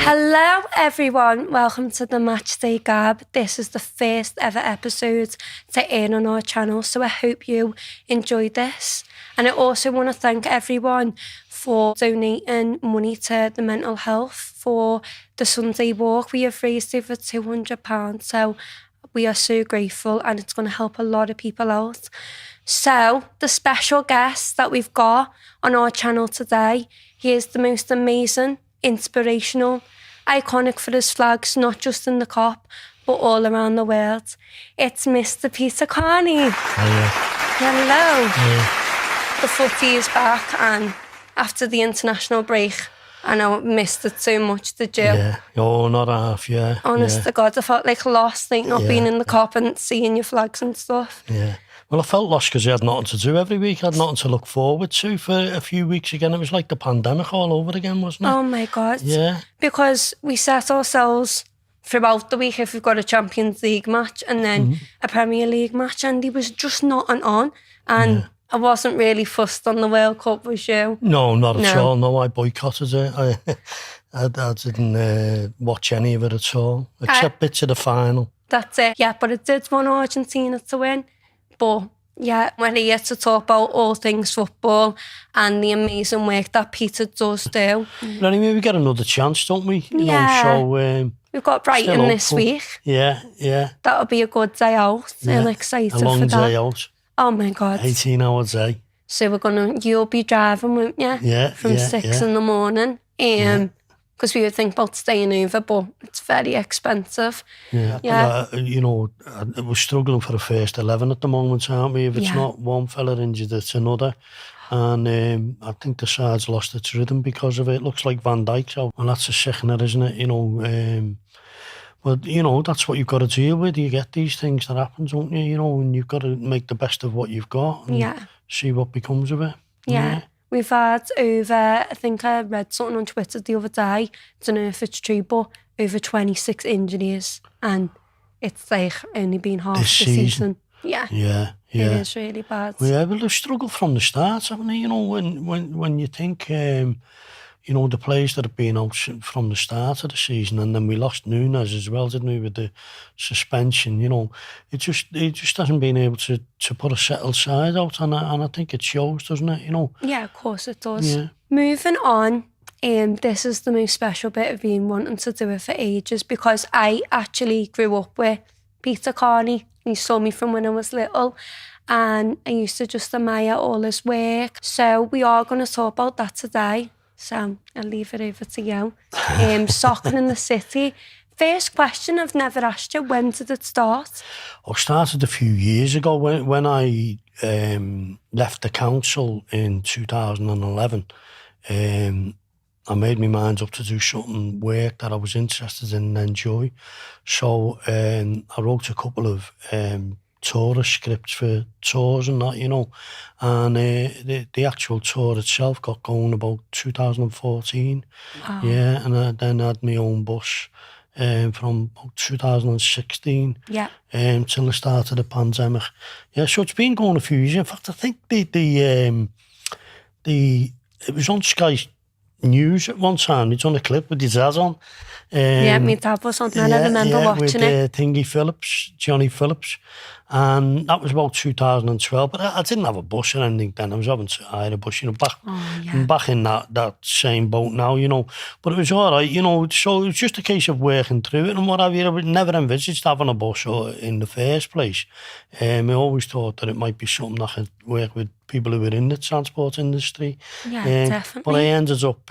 Hello everyone, welcome to the matchdaygab. This is the first ever episode to air on our channel, so I hope you enjoyed this. And I also want to thank everyone for donating money to the mental health for the Sunday walk. We have raised over £200, so we are so grateful, and it's going to help a lot of people out. So the special guest that we've got on our channel today, he is the most amazing, inspirational, iconic for his flags, not just in the COP, but all around the world. It's Mr. Peter Carney. Hello. The footy is back, and after the international break, I know I missed it so much, did you? Yeah, oh, not half, yeah. Honest to God, I felt like lost, like not being in the COP and seeing your flags and stuff. Yeah. Well, I felt lost because I had nothing to do every week. I had nothing to look forward to for a few weeks again. It was like the pandemic all over again, wasn't it? Oh my God. Yeah. Because we set ourselves throughout the week if we've got a Champions League match and then a Premier League match, and he was just not on. And I wasn't really fussed on the World Cup, was you? No, not at all. No, I boycotted it. I didn't watch any of it at all, except bits of the final. That's it. Yeah, but it did want Argentina to win. But yeah, we're here to talk about all things football and the amazing work that Peter does do. But anyway, we get another chance, don't we? You know, so we've got Brighton this week. Yeah. That'll be a good day out. I'm excited for that. A long day out. Oh my God. 18-hour day. So you'll be driving, won't you? Yeah. From 6 in the morning. Because we would think about staying over, but it's very expensive. Yeah. You know, we're struggling for the first 11 at the moment, aren't we? If it's not one fella injured, it's another. And I think the side's lost its rhythm because of it. It looks like Van Dijk's out. And that's a sickener, isn't it? You know, but, you know, that's what you've got to deal with. You get these things that happen, don't you? You know, and you've got to make the best of what you've got and see what becomes of it. Yeah. We've had over, I think I read something on Twitter the other day, don't know if it's true, but over 26 injuries, and it's like only been half the season. Yeah. It is really bad. Well, yeah, well, they've struggled from the start, haven't they? You know, when you think, you know, the players that have been out from the start of the season, and then we lost Nunes as well, didn't we, with the suspension, you know. It just hasn't been able to put a settled side out, and I think it shows, doesn't it, you know? Yeah, of course it does. Yeah. Moving on, this is the most special bit of being wanting to do it for ages, because I actually grew up with Peter Carney. He saw me from when I was little, and I used to just admire all his work. So we are going to talk about that today. So I'll leave it over to you. Soccer in the city. First question I've never asked you, when did it start? I started a few years ago when I left the council in 2011. I made my mind up to do something, work that I was interested in and enjoy. So I wrote a couple of tourist scripts for tours and that, you know, and the actual tour itself got going about 2014. Wow. Yeah, and I then had my own bus from about 2016 till the start of the pandemic. Yeah, so it's been going a few years. In fact, I think it was on Sky News at one time. He'd done a clip with his dad on. My dad was on that. I remember watching with Johnny Phillips, and that was about 2012. But I didn't have a bus or anything then. I was having to hire a bus, you know, back in that same boat now, you know. But it was all right, you know. So it was just a case of working through it and what have you. I would never envisaged having a bus in the first place. I always thought that it might be something that could work with people who were in the transport industry. Yeah, definitely. But I ended up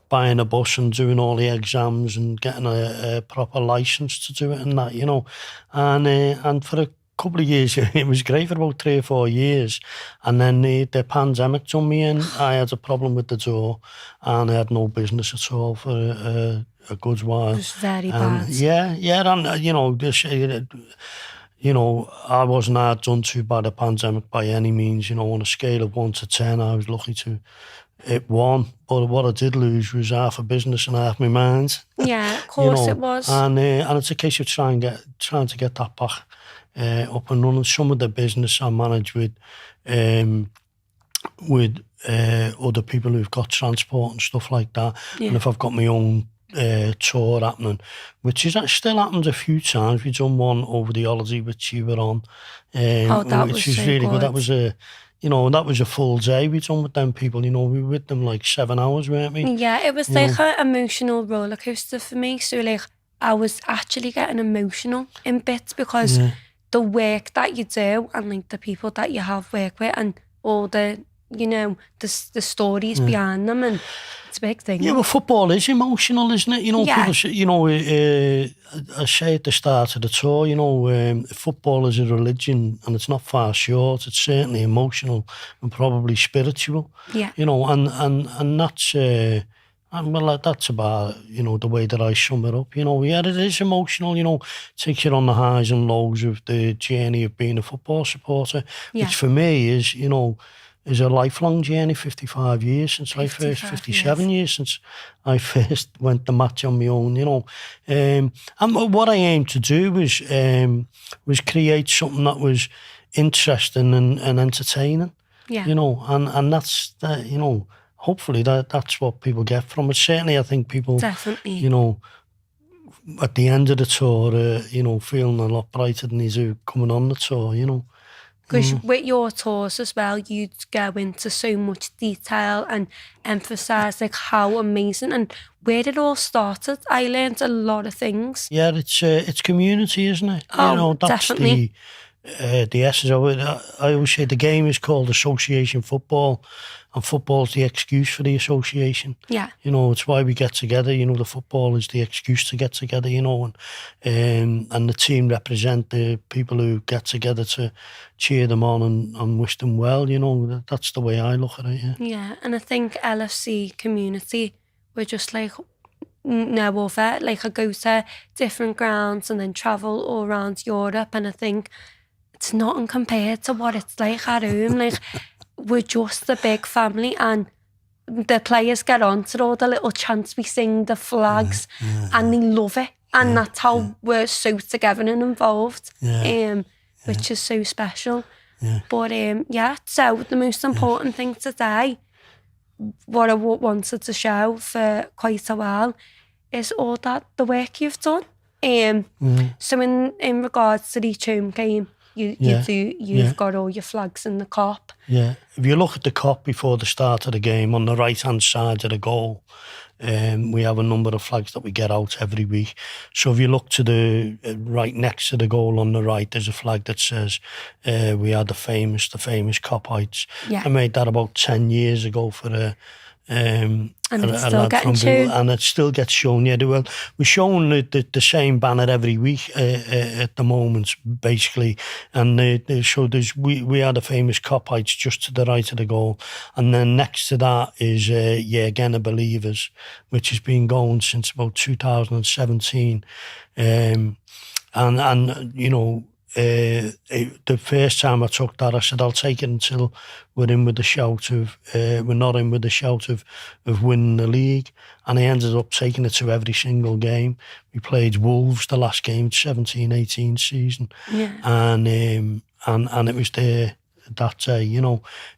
buying a bus and doing all the exams and getting a proper licence to do it and that, you know. And for a couple of years, it was great for about 3 or 4 years. And then the pandemic done me in. I had a problem with the door and I had no business at all for a good while. It was very bad. Yeah, and you know, you know, I wasn't hard done to by the pandemic by any means. You know, on a scale of 1 to 10, I was lucky to hit 1. But what I did lose was half a business and half my mind. Yeah, of course, you know, it was. And it's a case of trying to get that back up and running. Some of the business I managed with with other people who've got transport and stuff like that. Yeah. And if I've got my own tour happening, which is still happened a few times. We've done one over the holiday which you were on, that which was is so really good. good. That was that was a full day we done with them people. You know, we were with them like 7 hours, weren't we? Yeah, it was like an emotional roller coaster for me. So like I was actually getting emotional in bits because the work that you do and like the people that you have work with and all the the stories behind them, and it's a big thing. Yeah, well, football is emotional, isn't it? You know, people say, I say at the start of the tour, football is a religion and it's not far short. It's certainly emotional and probably spiritual. Yeah. You know, and that's, well, that's about, the way that I sum it up. Yeah, it is emotional, takes you on the highs and lows of the journey of being a football supporter, which for me is a lifelong journey. 55 years since 57 years since I first went to match on my own, and what I aimed to do was create something that was interesting and entertaining, and that's that, hopefully that's what people get from it. Certainly I think people definitely, at the end of the tour, feeling a lot brighter than they do coming on the tour, Because with your tours as well, you'd go into so much detail and emphasise like how amazing and where it all started. I learned a lot of things. Yeah, it's community, isn't it? Oh, That's definitely. The essence of it. I always say the game is called association football, and football's the excuse for the association. Yeah. It's why we get together. The football is the excuse to get together, and the team represent the people who get together to cheer them on and wish them well. That's the way I look at it, yeah. Yeah, and I think LFC community, we're just like no other. Like I go to different grounds and then travel all around Europe, and I think it's nothing compared to what it's like at home. Like we're just a big family, and the players get on to all the little chants we sing, the flags, and they love it. And that's how we're so together and involved, which is so special. Yeah. But so the most important thing today, what I wanted to show for quite a while, is all that the work you've done. So in regards to each home game, you've got all your flags in the cop. Yeah. If you look at the cop before the start of the game, on the right-hand side of the goal, we have a number of flags that we get out every week. So if you look to the right next to the goal on the right, there's a flag that says we are the famous cop heights. Yeah. I made that about 10 years ago for and it's still getting shown. And it still gets shown, yeah. Well, we're showing the same banner every week at the moment, basically. And so we are the famous cop heights just to the right of the goal. And then next to that is Again, Believers, which has been going since about 2017. The first time I took that, I said, I'll take it until we're in with the shout of, we're not in with the shout of winning the league. And I ended up taking it to every single game. We played Wolves the last game, 17-18 season. Yeah. And it was there that day,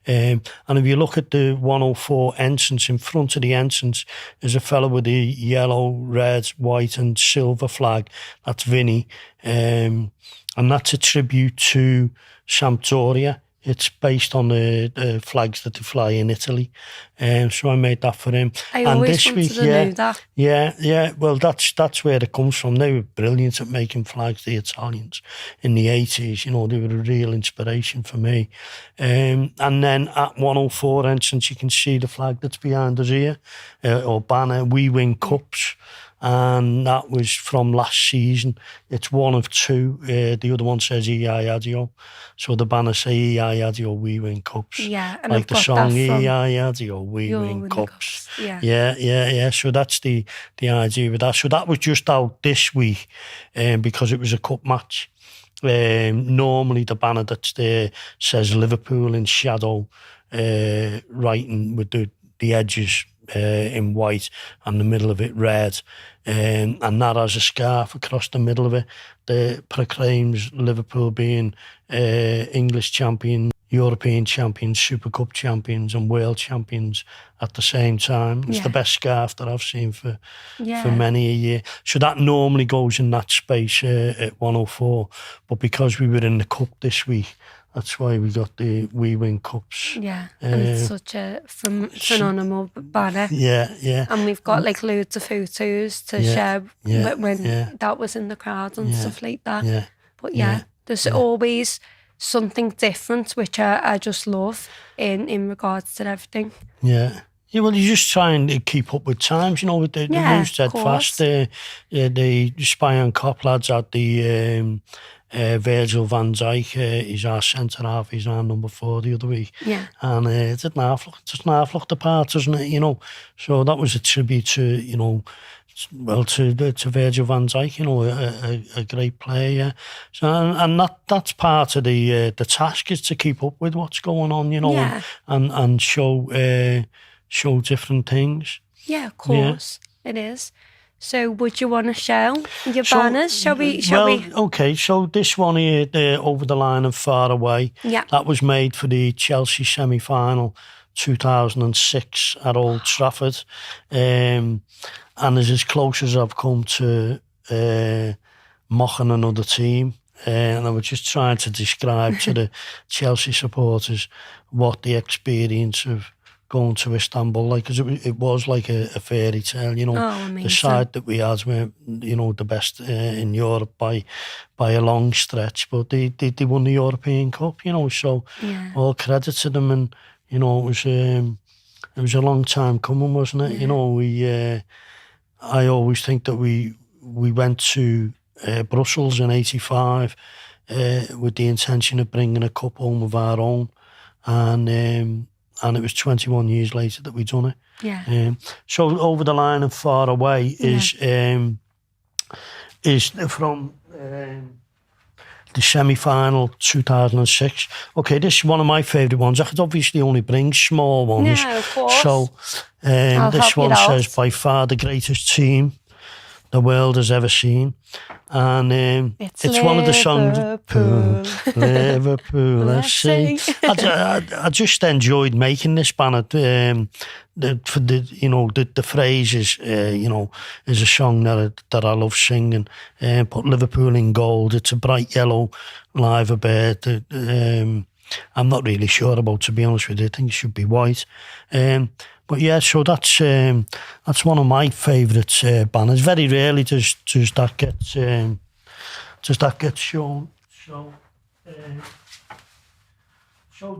and if you look at the 104 entrance, in front of the entrance is a fellow with a yellow, red, white and silver flag. That's Vinny. And that's a tribute to Sampdoria. It's based on the flags that they fly in Italy. So I made that for him. I always wanted to know that. Yeah. Well, that's where it comes from. They were brilliant at making flags, the Italians, in the 80s. They were a real inspiration for me. And then at 104 entrance, you can see the flag that's behind us here, or banner, We Win Cups. And that was from last season. It's one of two. The other one says E.I. Adio. So the banner say E.I. Adio, We Win Cups. Yeah, and like I've the got song that E.I. Adio, We Win Cups. Yeah. So that's the idea with that. So that was just out this week because it was a cup match. Normally the banner that's there says Liverpool in shadow, writing with the edges in white and the middle of it red, and that has a scarf across the middle of it that proclaims Liverpool being English champion European champions, Super Cup champions and world champions at the same time. It's the best scarf that I've seen for many a year. So that normally goes in that space at 104. But because we were in the cup this week, that's why we got the We Win Cups. Yeah, and it's such a phenomenal banner. Yeah. And we've got like loads of photos to share when that was in the crowd and stuff like that. Yeah. But there's always something different, which I just love in regards to everything. Yeah. Yeah, well, you just try and keep up with times, you know, with the moves dead fast. The Spy and Cop lads at the Virgil van Dijk, he's our centre-half, he's our number 4 the other week. Yeah. And it doesn't half look the part, doesn't it, you know? So that was a tribute to, you know, well, to Virgil van Dijk, you know, a great player, yeah. So, and that's part of the task, is to keep up with what's going on, you know, and show different things. Yeah, of course, it is. So would you want to show your banners? Shall we? Okay, so this one here, Over the Line and Far Away, that was made for the Chelsea semi-final 2006 at Old Trafford. And it's as close as I've come to mocking another team. And I was just trying to describe to the Chelsea supporters what the experience of going to Istanbul, like, because it was like a fairy tale, you know. The side that we had were, you know, the best in Europe by a long stretch, but they won the European Cup, you know, so all credit to them. And, you know, it was a long time coming, wasn't it? You know, I always think that we went to Brussels in '85 with the intention of bringing a cup home of our own, and it was 21 years later that we done it. Yeah. So Over the Line and Far Away is from the semi-final 2006. Okay, this is one of my favourite ones. I could obviously only bring small ones. Yeah, of course. So this one says, by far the greatest team the world has ever seen. And it's one of the songs, Liverpool FC. I just enjoyed making this banner. For the phrases, you know, is a song that I love singing. Put Liverpool in gold. It's a bright yellow liver bird. I'm not really sure about, to be honest with you. I think it should be white. But yeah, so that's one of my favourite banners. Very rarely does that get shown. So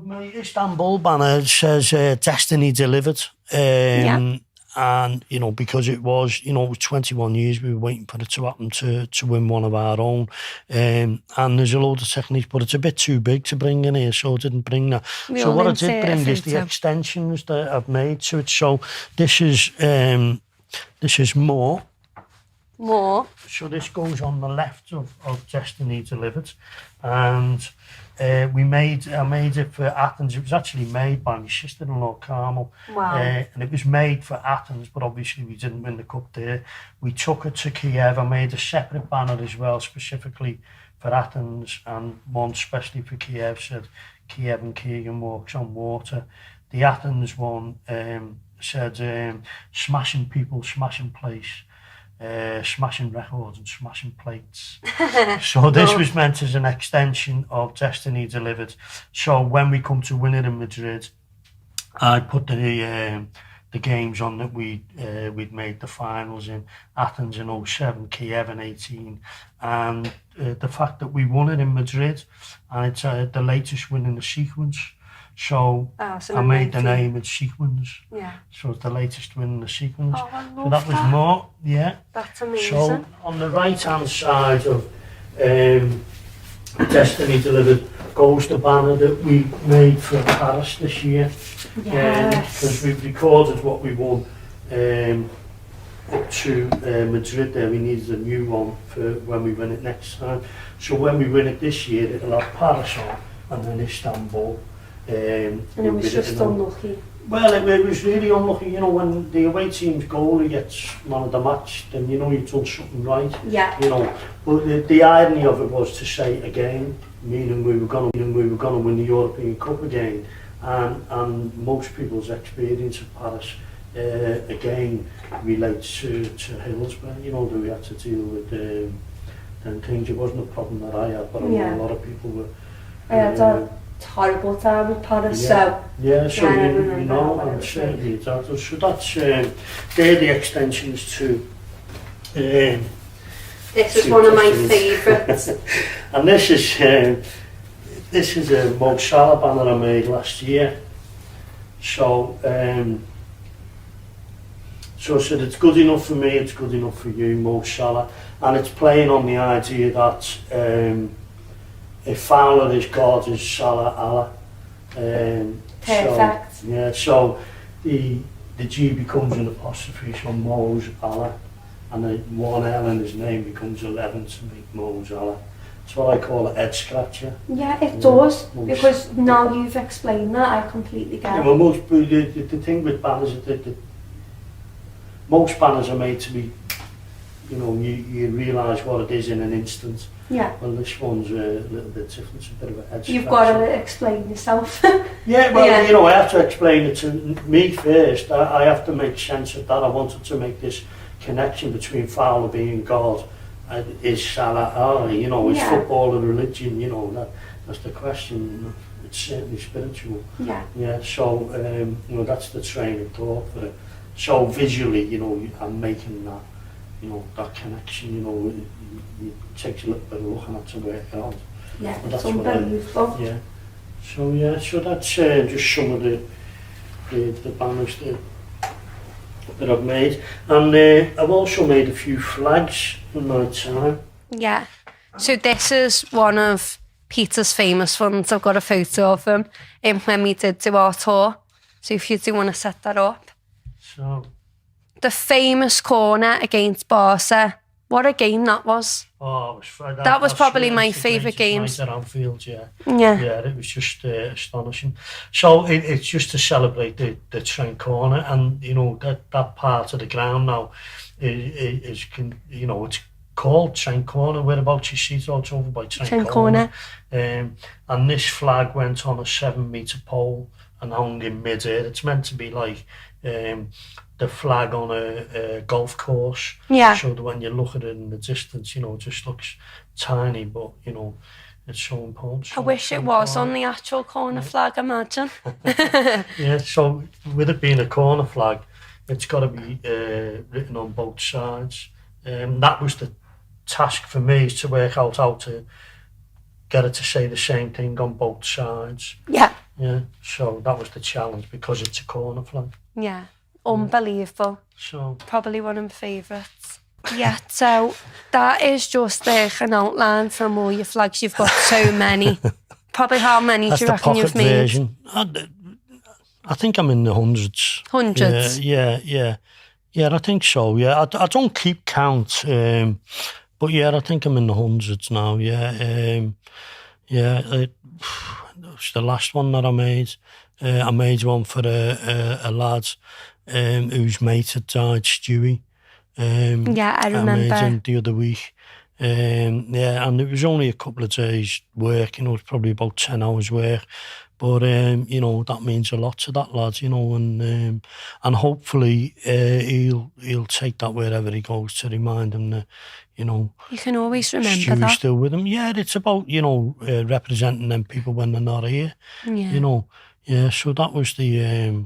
my Istanbul banner says "Destiny Delivered," and you know, because it was 21 years we were waiting for it to happen to win one of our own, and there's a load of techniques, but it's a bit too big to bring in here, so I didn't bring that. So what I did bring is the extensions that I've made to it. So this is more. So this goes on the left of Destiny Delivered, and I made it for Athens. It was actually made by my sister-in-law, Carmel. Wow. And it was made for Athens, but obviously we didn't win the cup there. We took it to Kiev. I made a separate banner as well, specifically for Athens, and one especially for Kiev, said Kiev and Keegan walks on water. The Athens one said smashing people, smashing place. Smashing records and smashing plates. So this was meant as an extension of Destiny Delivered. So when we come to win it in Madrid, I put the games on that we'd made the finals in Athens in 07, Kiev in 18, and the fact that we won it in Madrid, and it's the latest win in the sequence. So I made the name in sequence. Yeah. So it's the latest win in the sequence. Oh, I love so that was more, yeah. That's amazing. So on the right-hand side of Destiny Delivered goes the banner that we made for Paris this year. Yes. Because we've recorded what we won up to Madrid there. We needed a new one for when we win it next time. So when we win it this year, it'll have Paris on and then Istanbul. And it was just unlucky. Well, it was really unlucky, you know, when the away team's goalie gets man of the match, then you know you've done something right. Yeah. You know, but the irony of it was to say again, meaning we were going to win the European Cup again, and most people's experience of Paris again relates to Hillsborough. You know, that we had to deal with them things. It wasn't a problem that I had, but I know a lot of people were. I had a horrible time with Paris, yeah. so so yeah, you know, and certainly that. So that's they're the extensions to. This is one of my favourites. And this is a Mo Salah banner I made last year. So so I said it's good enough for me, it's good enough for you, Mo Salah, and it's playing on the idea that if Fowler is God, is Salah Allah. Perfect. So, yeah, so the G becomes an apostrophe, so Mo's Allah, and the one L in his name becomes 11 to make Mo's Allah. That's what I call a head scratcher. Yeah, it does, because now you've explained that, I completely get it. Yeah, well, the thing with banners is that most banners are made to be, you know, you realise what it is in an instant. Yeah. Well, this one's a little bit different, it's a bit of a head scratcher. You've got to explain yourself. Yeah, well, you know, I have to explain it to me first. I have to make sense of that. I wanted to make this connection between Fowler being God and is Salah Allah, you know, is football a religion, you know, that's the question. It's certainly spiritual. Yeah. Yeah, so, you know, that's the train of thought for it. So visually, you know, I'm making that, you know, that connection, you know, it takes a little bit of looking at to work it out. Yeah, but that's it's unbelievable. Yeah. So that's just some of the banners that I've made. And I've also made a few flags in my time. Yeah. So this is one of Peter's famous ones. I've got a photo of him when we did do our tour. So if you do want to set that up. So the famous corner against Barca. What a game that was. Oh, it was fun. That was probably my favourite game. At Anfield, yeah. Yeah. Yeah, it was just astonishing. So it's just to celebrate the Trent corner, and you know that part of the ground now is you know, it's called Trent Corner. Whereabouts you see it, all over by Trent Corner. And this flag went on a 7-metre pole and hung in mid-air. It's meant to be like the flag on a golf course. Yeah. So that when you look at it in the distance, you know, it just looks tiny, but you know, it's so important. So I wish it was on the actual corner flag, imagine. Yeah, so with it being a corner flag, it's got to be written on both sides. That was the task for me, is to work out how to get it to say the same thing on both sides. Yeah. Yeah, so that was the challenge, because it's a corner flag. Yeah, unbelievable. So probably one of my favourites. Yeah, so that is just an outline from all your flags. You've got so many. Probably how many do you reckon you've made? Version. I think I'm in the hundreds. Hundreds? Yeah, I think so, yeah. I don't keep count, but yeah, I think I'm in the hundreds now, yeah. It was the last one that I made. I made one for a lad whose mate had died, Stewie. Yeah, I remember. I made him the other week. Yeah, and it was only a couple of days work, you know, it was probably about 10 hours work. But, you know, that means a lot to that lad, you know, and hopefully he'll take that wherever he goes, to remind him that, you know, you can always remember Stewie's that. still with him. Yeah, it's about, you know, representing them people when they're not here. Yeah. You know, yeah, so that was the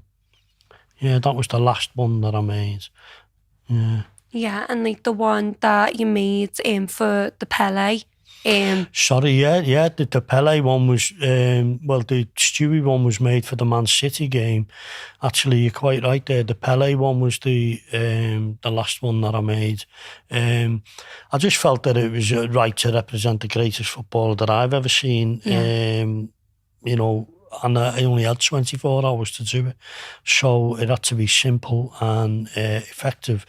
last one that I made. Yeah. Yeah, and like the one that you made for the Pele. Sorry, yeah, the Pele one was, the Stewie one was made for the Man City game. Actually, you're quite right there. The Pele one was the last one that I made. I just felt that it was right to represent the greatest footballer that I've ever seen. Yeah. You know, and I only had 24 hours to do it. So it had to be simple and effective.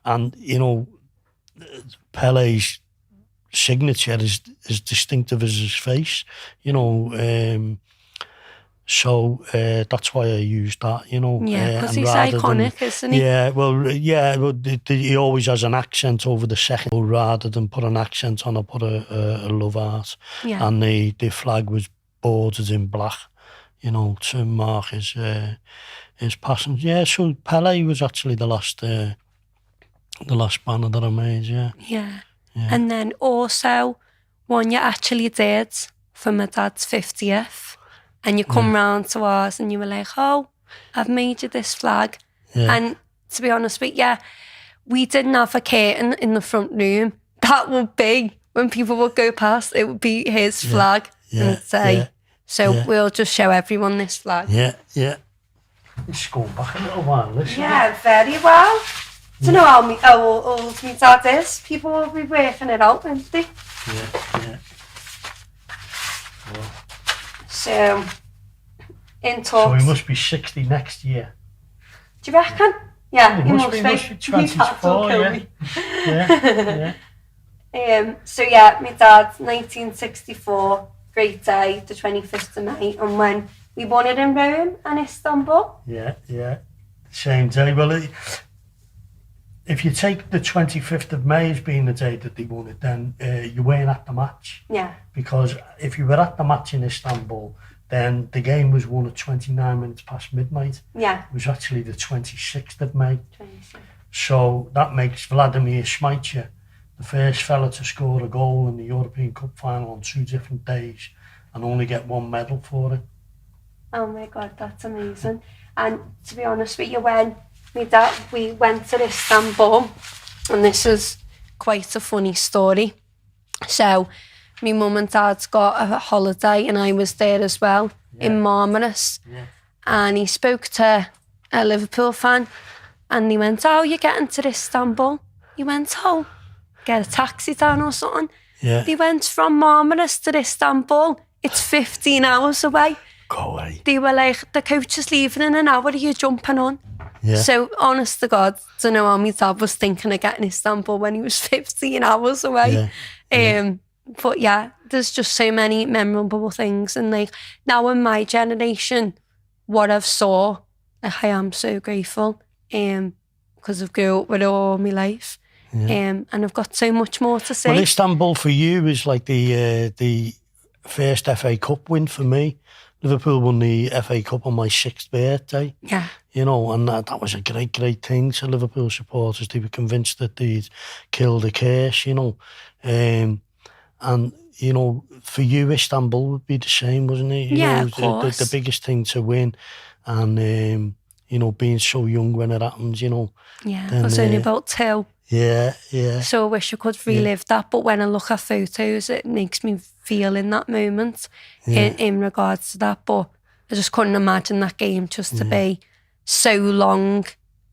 And, you know, Pele's signature is as distinctive as his face, you know. So that's why I used that, you know. Yeah, because and he's rather iconic, isn't he? Yeah, well, he always has an accent over the second. Rather than put an accent on, I put a love heart. Yeah. And the flag was bordered in black, you know, to mark his passing. Yeah, so Pele was actually the last banner that I made, yeah. Yeah. And then also, one you actually did for my dad's 50th, and you come round to ours and you were like, oh, I've made you this flag. Yeah. And to be honest with you, we didn't have a curtain in the front room. That would be, when people would go past, it would be his flag and say, so we'll just show everyone this flag. Yeah, yeah. It's going back a little while, listen. Yeah, very well. Do you know how old my dad is? People will be working it out, won't they? Yeah. Well. So, in talks. So he must be 60 next year. Do you reckon? Yeah, He must be 24, yeah. So yeah, my dad, 1964, great day, the 25th of May, and when we won it in Rome and Istanbul. Yeah. Same day. Well, if you take the 25th of May as being the day that they won it, then you weren't at the match. Yeah. Because if you were at the match in Istanbul, then the game was won at 29 minutes past midnight. Yeah. It was actually the 26th of May. 26th. So that makes Vladimir Smicha the first fella to score a goal in the European Cup final on 2 different days and only get 1 medal for it. Oh my God, that's amazing. And to be honest with you, when we went to Istanbul, and this is quite a funny story. So my mum and dad's got a holiday and I was there as well in Marmaris. Yeah. And he spoke to a Liverpool fan and he went, oh, you're getting to Istanbul? He went, oh, get a taxi down or something. Yeah. They went from Marmaris to Istanbul. It's 15 hours away. Go away. They were like, the coach is leaving in an hour, are you jumping on? Yeah. So, honest to God, don't know how my dad was thinking of getting Istanbul when he was 15 hours away. Yeah. But yeah, there's just so many memorable things. And like, now in my generation, what I've saw, like, I am so grateful because I've grew up with it all my life. Yeah. And I've got so much more to say. Well, Istanbul for you is like the first FA Cup win for me. Liverpool won the FA Cup on my 6th birthday. Yeah. You know, and that was a great thing to Liverpool supporters. They were convinced that they'd killed the curse, you know. And, you know, for you, Istanbul would be the same, wasn't it? You know, of course. The biggest thing to win. And, you know, being so young when it happens, you know. Yeah, then, I was only about 2. Yeah. So I wish I could relive that. But when I look at photos, it makes me feel in that moment in regards to that. But I just couldn't imagine that game just to be so long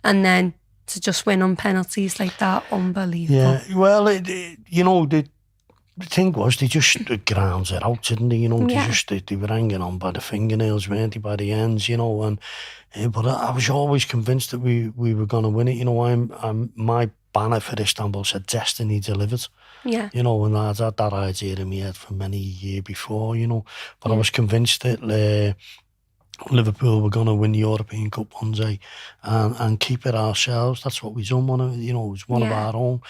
and then to just win on penalties like that. Unbelievable. Yeah, well, you know, the thing was they just grounds it out, didn't they? You know, they were hanging on by the fingernails, weren't they, by the ends, you know. And but I was always convinced that we were going to win it. You know, I'm my banner for Istanbul said "Destiny Delivered." Yeah. You know, and I had that idea in my head for many years before, you know. But I was convinced that Liverpool were going to win the European Cup one day and keep it ourselves. That's what we done. You know, it was one of our own.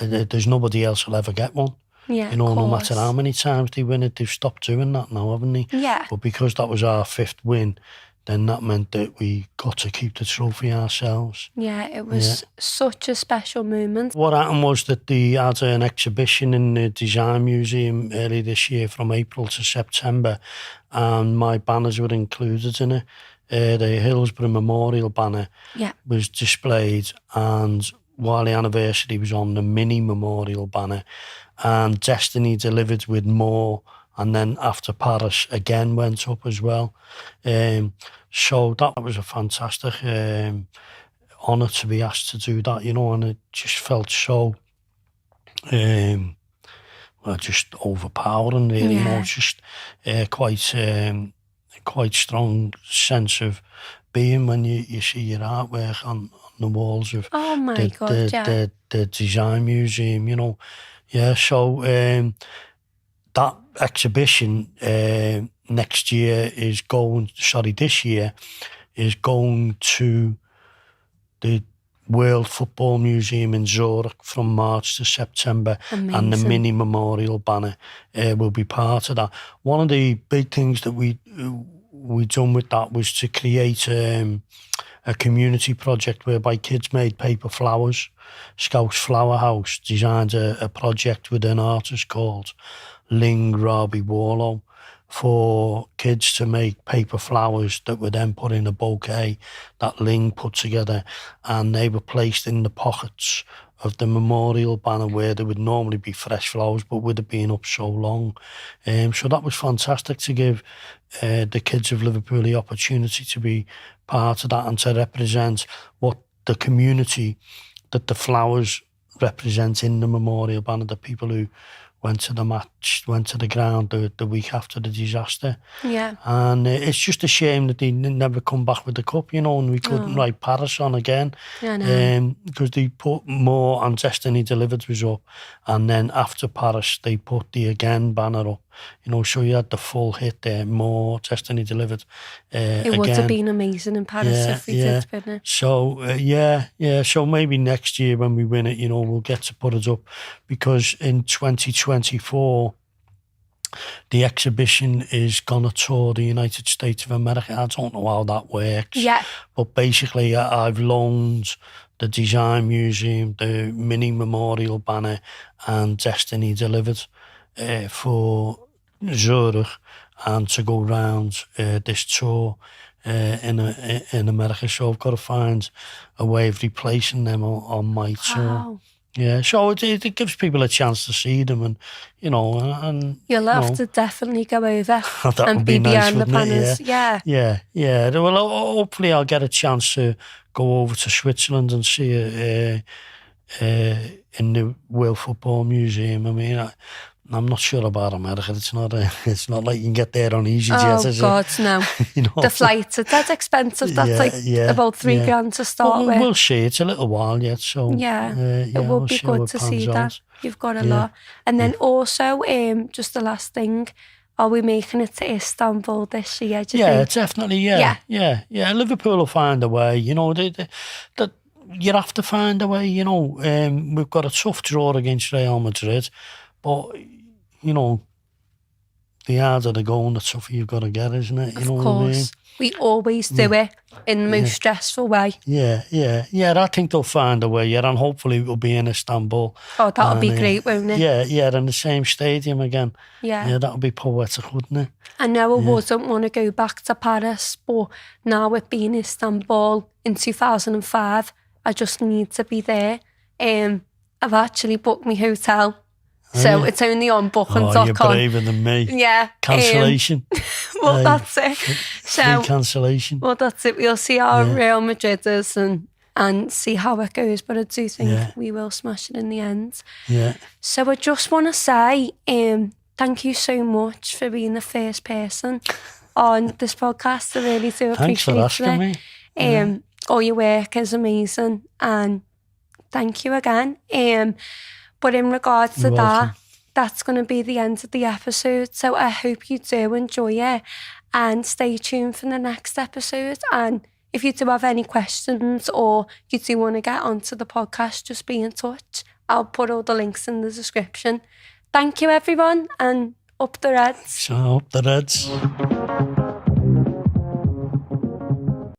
There's nobody else who'll ever get one. Yeah, you know, no matter how many times they win it, they've stopped doing that now, haven't they? Yeah. But because that was our 5th win, then that meant that we got to keep the trophy ourselves. Yeah, it was such a special moment. What happened was that they had an exhibition in the Design Museum early this year from April to September, and my banners were included in it. The Hillsborough Memorial banner was displayed, and while the anniversary was on, the mini memorial banner, and Destiny Delivered with more, and then After Paris again went up as well. So that was a fantastic honour to be asked to do that, you know, and it just felt so just overpowering, really. You know, just quite strong sense of being when you see your artwork on the walls of the Design Museum, you know. Yeah, so that exhibition this year is going to the World Football Museum in Zurich from March to September. Amazing. And the mini memorial banner will be part of that. One of the big things that we done with that was to create a community project whereby kids made paper flowers. Scouts Flower House designed a project with an artist called linktr.ee for kids to make paper flowers that were then put in a bouquet that Ling put together, and they were placed in the pockets of the memorial banner where there would normally be fresh flowers, but with it being up so long. So that was fantastic to give the kids of Liverpool the opportunity to be part of that and to represent what the community that the flowers represent in the memorial banner, the people who went to the match, went to the ground the week after the disaster. Yeah. And it's just a shame that they never come back with the cup, you know, and we couldn't write Paris on again. I know. Because they put more on Destiny Delivered was up, and then after Paris they put the Again banner up, you know, so you had the full hit there, more Destiny Delivered. It would have been amazing in Paris if we did win it. So, so maybe next year when we win it, you know, we'll get to put it up, because in 2024, the exhibition is going to tour the United States of America. I don't know how that works. Yeah. But basically, I've loaned the Design Museum, the mini memorial banner, and Destiny Delivered for Zurich, and to go round this tour in America. So I've got to find a way of replacing them on my tour. Yeah, so it gives people a chance to see them, and you know, and you'll have to definitely go over that and would be nice, behind the banners. Yeah. Well, hopefully I'll get a chance to go over to Switzerland and see it in the World Football Museum. I mean, I'm not sure about America. It's not like you can get there on EasyJet. Oh God, no! You know? The flights, that's expensive. That's about $3,000 to start with. We'll see. It's a little while yet, so it would be good to see that. You've got a lot, and then also, just the last thing. Are we making it to Istanbul this year? Do you think? Definitely. Yeah. Liverpool will find a way. You know, you have to find a way. You know, we've got a tough draw against Real Madrid, but you know, the harder the goal, the tougher you've got to get, isn't it? You know what I mean? We always do it in the most stressful way. Yeah. I think they'll find a way, and hopefully it'll be in Istanbul. Oh, that'll be great, won't it? Yeah, in the same stadium again. Yeah, that'll be poetic, wouldn't it? I know I wouldn't want to go back to Paris, but now it being Istanbul in 2005, I just need to be there. I've actually booked my hotel. So it's only on booking.com. Oh, you're braver than me. Yeah. Cancellation. Well, that's it. Free cancellation. Well, that's it. We'll see how Real Madrid is and see how it goes. But I do think we will smash it in the end. Yeah. So I just want to say thank you so much for being the first person on this podcast. I really do appreciate it. Thanks for asking me. All your work is amazing, and thank you again. But in regards to that's going to be the end of the episode. So I hope you do enjoy it, and stay tuned for the next episode. And if you do have any questions or you do want to get onto the podcast, just be in touch. I'll put all the links in the description. Thank you, everyone, and up the Reds. So up the Reds.